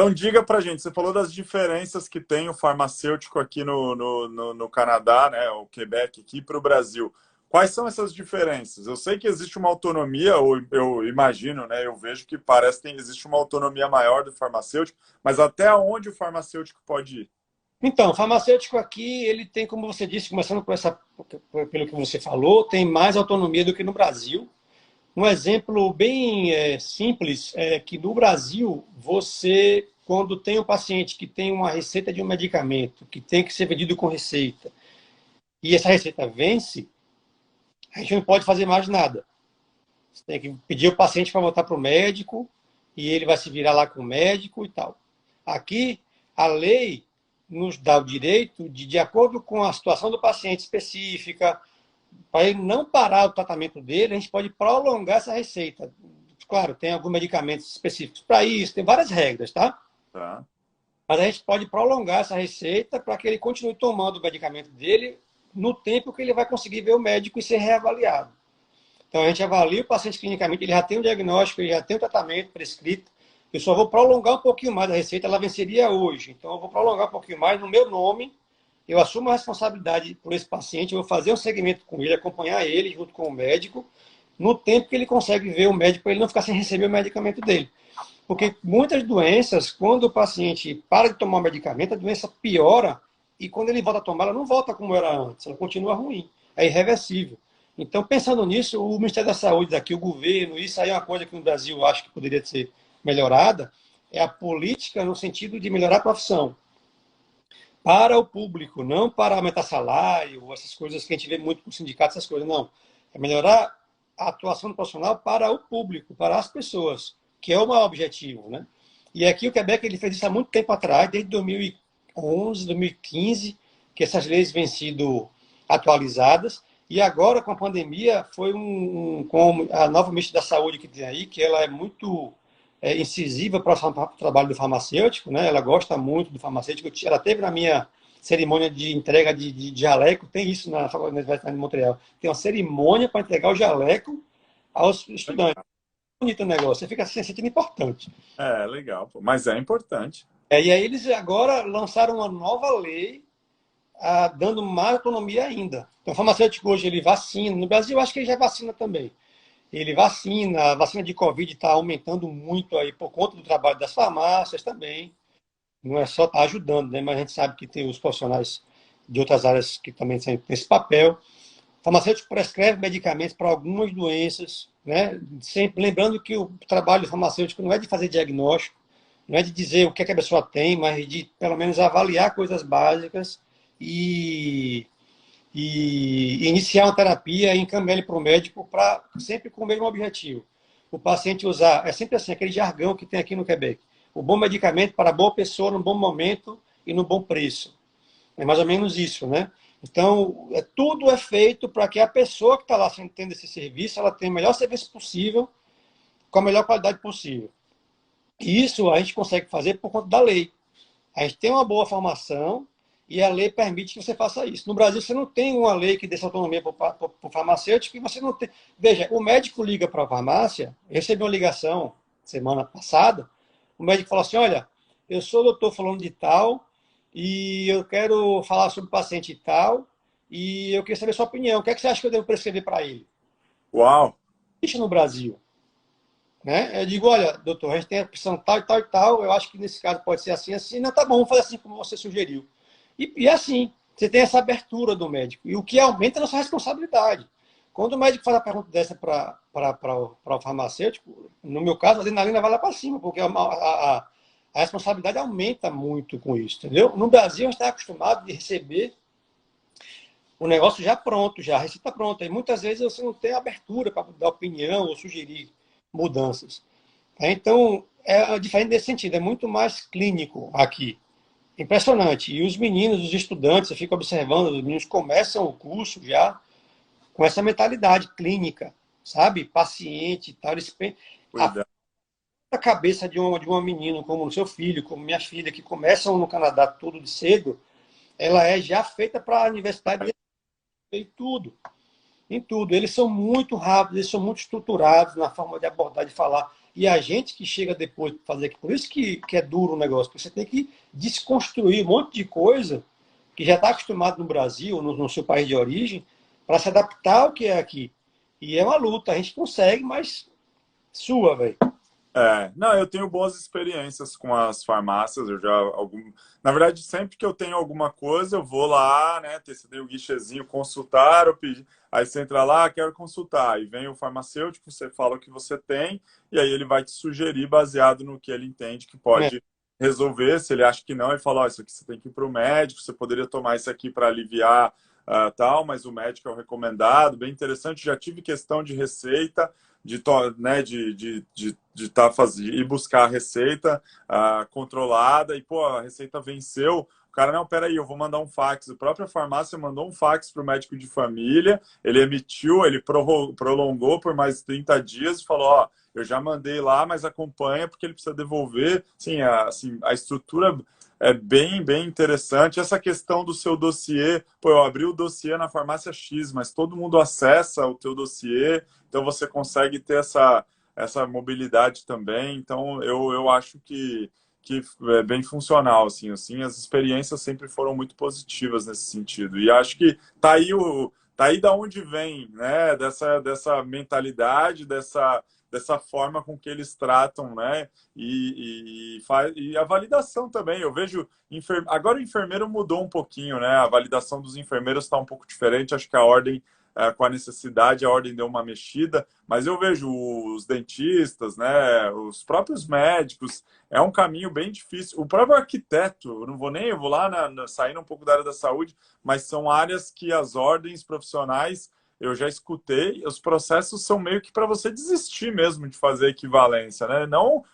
Então, diga pra gente, você falou das diferenças que tem o farmacêutico aqui no Canadá, né, o Quebec, aqui para o Brasil. Quais são essas diferenças? Eu sei que existe uma autonomia, ou eu imagino, né, eu vejo que parece que existe uma autonomia maior do farmacêutico, mas até onde o farmacêutico pode ir? Então, o farmacêutico aqui, ele tem, como você disse, começando por pelo que você falou, tem mais autonomia do que no Brasil. Um exemplo bem simples é que no Brasil, você, quando tem um paciente que tem uma receita de um medicamento que tem que ser vendido com receita, e essa receita vence, a gente não pode fazer mais nada. Você tem que pedir o paciente para voltar para o médico, e ele vai se virar lá com o médico e tal. Aqui, a lei nos dá o direito de acordo com a situação do paciente específica, para ele não parar o tratamento dele, a gente pode prolongar essa receita. Claro, tem alguns medicamentos específicos para isso, tem várias regras, tá? Tá? Mas a gente pode prolongar essa receita para que ele continue tomando o medicamento dele no tempo que ele vai conseguir ver o médico e ser reavaliado. Então, a gente avalia o paciente clinicamente, ele já tem um diagnóstico, ele já tem um tratamento prescrito. Eu só vou prolongar um pouquinho mais a receita, ela venceria hoje. Então, eu vou prolongar um pouquinho mais no meu nome, eu assumo a responsabilidade por esse paciente, eu vou fazer um segmento com ele, acompanhar ele junto com o médico, no tempo que ele consegue ver o médico, para ele não ficar sem receber o medicamento dele. Porque muitas doenças, quando o paciente para de tomar o medicamento, a doença piora, e quando ele volta a tomar, ela não volta como era antes, ela continua ruim, é irreversível. Então, pensando nisso, o Ministério da Saúde daqui, o governo, isso aí é uma coisa que no Brasil eu acho que poderia ser melhorada, é a política no sentido de melhorar a profissão para o público, não para aumentar salário, essas coisas que a gente vê muito com sindicatos, essas coisas, não. É melhorar a atuação do profissional para o público, para as pessoas, que é o maior objetivo, né? E aqui o Quebec ele fez isso há muito tempo atrás, desde 2011, 2015, que essas leis vêm sido atualizadas, e agora com a pandemia foi com a nova ministra da Saúde que tem aí, que ela é muito incisiva para o trabalho do farmacêutico, né? Ela gosta muito do farmacêutico. Ela teve na minha cerimônia de entrega de jaleco, tem isso na Universidade de Montreal, tem uma cerimônia para entregar o jaleco aos estudantes. Bonito o negócio, você fica se sentindo importante. É, legal, pô. Mas é importante. E aí eles agora lançaram uma nova lei dando mais autonomia ainda. Então, o farmacêutico hoje ele vacina. No Brasil, eu acho que ele já vacina também. Ele vacina, a vacina de Covid está aumentando muito aí por conta do trabalho das farmácias também. Não é só estar ajudando, né? Mas a gente sabe que tem os profissionais de outras áreas que também têm esse papel. O farmacêutico prescreve medicamentos para algumas doenças, né? Sempre lembrando que o trabalho do farmacêutico não é de fazer diagnóstico, não é de dizer o que, é que a pessoa tem, mas de pelo menos avaliar coisas básicas e iniciar uma terapia e encaminhar ele para o médico para sempre com o mesmo objetivo. O paciente usar, é sempre assim, aquele jargão que tem aqui no Quebec. O bom medicamento para a boa pessoa no bom momento e no bom preço. É mais ou menos isso, né? Então, tudo é feito para que a pessoa que está lá tendo esse serviço, ela tenha o melhor serviço possível, com a melhor qualidade possível. E isso a gente consegue fazer por conta da lei. A gente tem uma boa formação e a lei permite que você faça isso. No Brasil, você não tem uma lei que dê essa autonomia para o farmacêutico e você não tem. Veja, o médico liga para a farmácia, eu recebi uma ligação semana passada, o médico falou assim: olha, eu sou o doutor falando de tal e eu quero falar sobre o paciente tal e eu queria saber a sua opinião. O que é que você acha que eu devo prescrever para ele? Uau! Isso no Brasil. Né? Eu digo, olha, doutor, a gente tem a opção tal e tal e tal, eu acho que nesse caso pode ser assim, assim. Não, tá bom, vamos fazer assim como você sugeriu. E assim, você tem essa abertura do médico, e o que aumenta a nossa responsabilidade. Quando o médico faz a pergunta dessa para o farmacêutico, no meu caso, a adrenalina vai lá para cima, porque a responsabilidade aumenta muito com isso, entendeu? No Brasil, a gente está acostumado de receber o negócio já pronto, já a receita pronta, e muitas vezes você não tem abertura para dar opinião ou sugerir mudanças. Então, é diferente nesse sentido, é muito mais clínico aqui. Impressionante. E os meninos, os estudantes, você fica observando, os meninos começam o curso já com essa mentalidade clínica, sabe? Paciente e tal. Cuidado. A cabeça de uma menina, como o seu filho, como minha filha, que começam no Canadá tudo de cedo, ela é já feita para a universidade em tudo. Em tudo. Eles são muito rápidos, eles são muito estruturados na forma de abordar, de falar. E a gente que chega depois para fazer aqui, por isso que é duro o negócio, porque você tem que desconstruir um monte de coisa que já está acostumado no Brasil, no seu país de origem, para se adaptar ao que é aqui. E é uma luta, a gente consegue, mas sua, velho. Não, eu tenho boas experiências com as farmácias. Na verdade, sempre que eu tenho alguma coisa, eu vou lá, né? Você tem o guichezinho, consultar, eu pedi. Aí você entra lá, quero consultar. Aí vem o farmacêutico, você fala o que você tem, e aí ele vai te sugerir baseado no que ele entende que É, pode resolver. Se ele acha que não, ele fala: Ó, isso aqui você tem que ir para o médico, você poderia tomar isso aqui para aliviar tal, mas o médico é o recomendado. Bem interessante. Já tive questão de receita né, de tá fazendo e buscar a receita controlada e pô, a receita venceu. O cara, não, peraí, eu vou mandar um fax. A própria farmácia mandou um fax para o médico de família, ele emitiu, ele prolongou por mais 30 dias e falou, ó, eu já mandei lá, mas acompanha porque ele precisa devolver. Sim, a estrutura é bem interessante. Essa questão do seu dossiê, pô, eu abri o dossiê na farmácia X, mas todo mundo acessa o teu dossiê, então você consegue ter essa mobilidade também. Então eu acho que é bem funcional, assim, as experiências sempre foram muito positivas nesse sentido. E acho que tá aí da onde vem, né, dessa mentalidade, dessa forma com que eles tratam, né? E a validação também. Eu vejo. Agora o enfermeiro mudou um pouquinho, né? A validação dos enfermeiros está um pouco diferente. Acho que a ordem, com a necessidade, a ordem deu uma mexida. Mas eu vejo os dentistas, né? Os próprios médicos. É um caminho bem difícil. O próprio arquiteto, eu vou lá saindo um pouco da área da saúde, mas são áreas que as ordens profissionais eu já escutei, os processos são meio que para você desistir mesmo de fazer equivalência, né? Não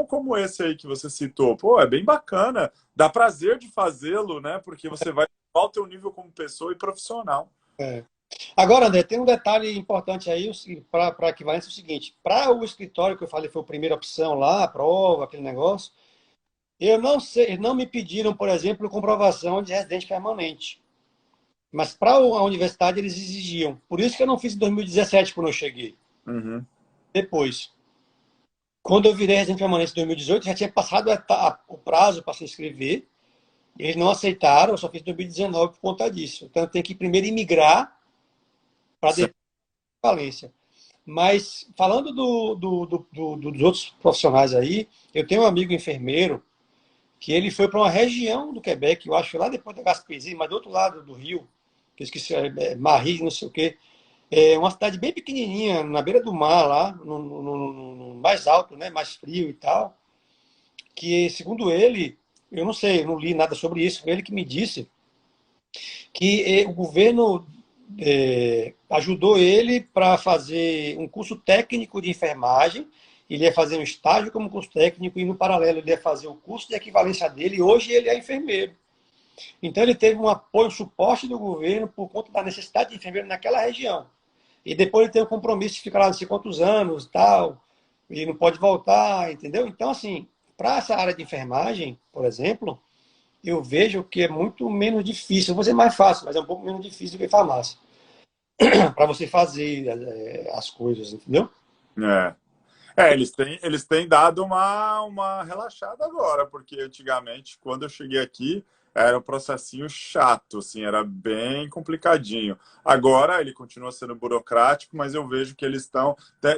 como esse aí que você citou. Pô, é bem bacana, dá prazer de fazê-lo, né? Porque você vai elevar o teu nível como pessoa e profissional. é. Agora, André, tem um detalhe importante aí para a equivalência, é o seguinte, para o escritório que eu falei foi a primeira opção lá, a prova, aquele negócio, eu não sei, eles não me pediram, por exemplo, comprovação de residente permanente. Mas para a universidade eles exigiam. Por isso que eu não fiz em 2017, quando eu cheguei. Uhum. Depois, quando eu virei residente permanente em 2018, já tinha passado o prazo para se inscrever. Eles não aceitaram, eu só fiz em 2019 por conta disso. Então eu tenho que primeiro imigrar para depois a falência. Mas falando dos outros profissionais aí, eu tenho um amigo enfermeiro que ele foi para uma região do Quebec, eu acho lá depois da Gaspésie, mas do outro lado do rio, que eu esqueci, Marie, não sei o quê. É uma cidade bem pequenininha, na beira do mar, lá, no mais alto, né, mais frio e tal, que, segundo ele, eu não sei, eu não li nada sobre isso, foi ele que me disse que o governo ajudou ele para fazer um curso técnico de enfermagem, ele ia fazer um estágio como curso técnico e, no paralelo, ele ia fazer o curso de equivalência dele, e hoje ele é enfermeiro. Então, ele teve um apoio, um suporte do governo por conta da necessidade de enfermeiro naquela região. E depois ele tem o compromisso de ficar lá não sei quantos anos e tal, e não pode voltar, entendeu? Então, assim, para essa área de enfermagem, por exemplo, eu vejo que é muito menos difícil. Vou dizer mais fácil, mas é um pouco menos difícil do que farmácia. Para você fazer as coisas, entendeu? É. Eles têm dado uma relaxada agora, porque antigamente, quando eu cheguei aqui, era um processinho chato, assim, era bem complicadinho. Agora ele continua sendo burocrático, mas eu vejo que eles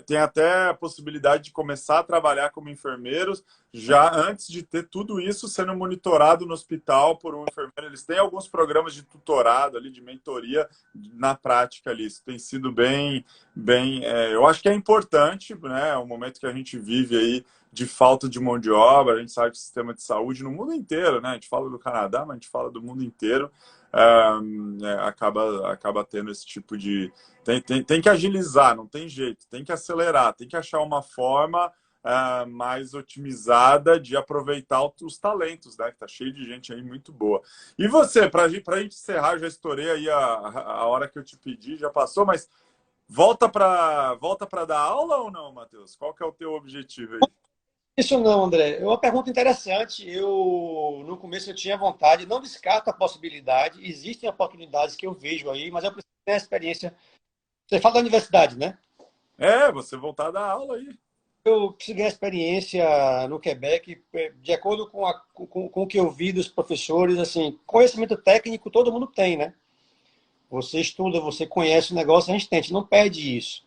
tem até a possibilidade de começar a trabalhar como enfermeiros já antes de ter tudo isso sendo monitorado no hospital por um enfermeiro. Eles têm alguns programas de tutorado ali, de mentoria na prática ali. Isso tem sido eu acho que é importante, né? O momento que a gente vive aí de falta de mão de obra, a gente sabe que o sistema de saúde no mundo inteiro, né? A gente fala do Canadá, mas a gente fala do mundo inteiro, acaba tendo esse tipo de. Tem que agilizar, não tem jeito, tem que acelerar, tem que achar uma forma mais otimizada de aproveitar os talentos, né? Que tá cheio de gente aí muito boa. E você, para a gente encerrar, eu já estourei aí a hora que eu te pedi, já passou, mas volta para dar aula ou não, Matheus? Qual que é o teu objetivo aí? Isso não, André. É uma pergunta interessante. No começo, eu tinha vontade, não descarto a possibilidade. Existem oportunidades que eu vejo aí, mas eu preciso ter a experiência. Você fala da universidade, né? Você voltar a dar aula aí. eu preciso ganhar experiência no Quebec, de acordo com o que eu vi dos professores, assim, conhecimento técnico todo mundo tem, né? Você estuda, você conhece o negócio, a gente não perde isso.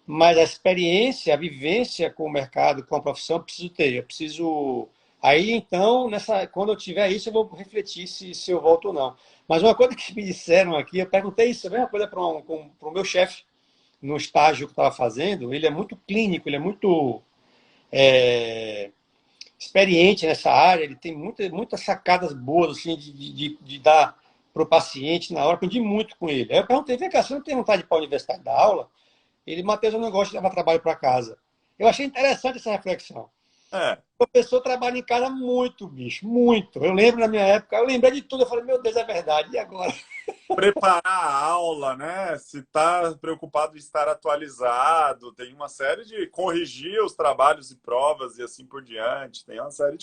Mas a experiência, a vivência com o mercado, com a profissão, eu preciso ter. Eu preciso. Aí, então, quando eu tiver isso, eu vou refletir se eu volto ou não. Mas uma coisa que me disseram aqui, eu perguntei isso, a mesma coisa para o meu chefe, no estágio que eu estava fazendo. Ele é muito clínico, ele é muito experiente nessa área, ele tem muitas sacadas boas assim, de dar para o paciente na hora. Aprendi muito com ele. Aí eu perguntei, vem cá, você não tem vontade de ir para a universidade dar aula? Ele, Matheus, eu não gosto de levar trabalho para casa. Eu achei interessante essa reflexão. É, O professor trabalha em casa muito, bicho, muito. Eu lembro na minha época, eu lembrei de tudo, eu falei, meu Deus, é verdade, e agora? preparar a aula, né? Se está preocupado em estar atualizado, tem uma série de corrigir os trabalhos e provas e assim por diante. Tem uma série de